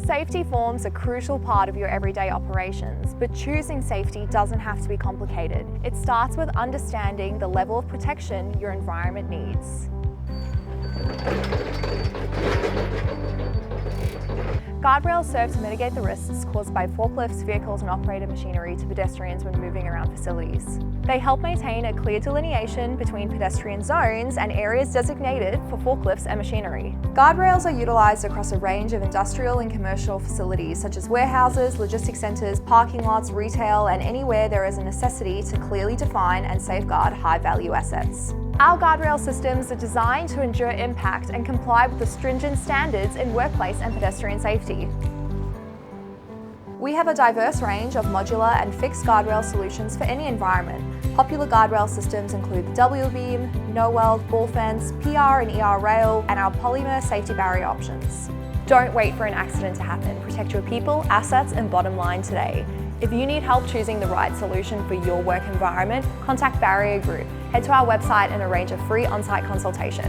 Safety forms a crucial part of your everyday operations, but choosing safety doesn't have to be complicated. It starts with understanding the level of protection your environment needs. Guardrails serve to mitigate the risks caused by forklifts, vehicles and operated machinery to pedestrians when moving around facilities. They help maintain a clear delineation between pedestrian zones and areas designated for forklifts and machinery. Guardrails are utilised across a range of industrial and commercial facilities such as warehouses, logistics centres, parking lots, retail and anywhere there is a necessity to clearly define and safeguard high-value assets. Our guardrail systems are designed to endure impact and comply with the stringent standards in workplace and pedestrian safety. We have a diverse range of modular and fixed guardrail solutions for any environment. Popular guardrail systems include the W-beam, NoWeld, ball fence, PR and ER rail, and our Polymer safety barrier options. Don't wait for an accident to happen. Protect your people, assets, and bottom line today. If you need help choosing the right solution for your work environment, contact Barrier Group. Head to our website and arrange a free on-site consultation.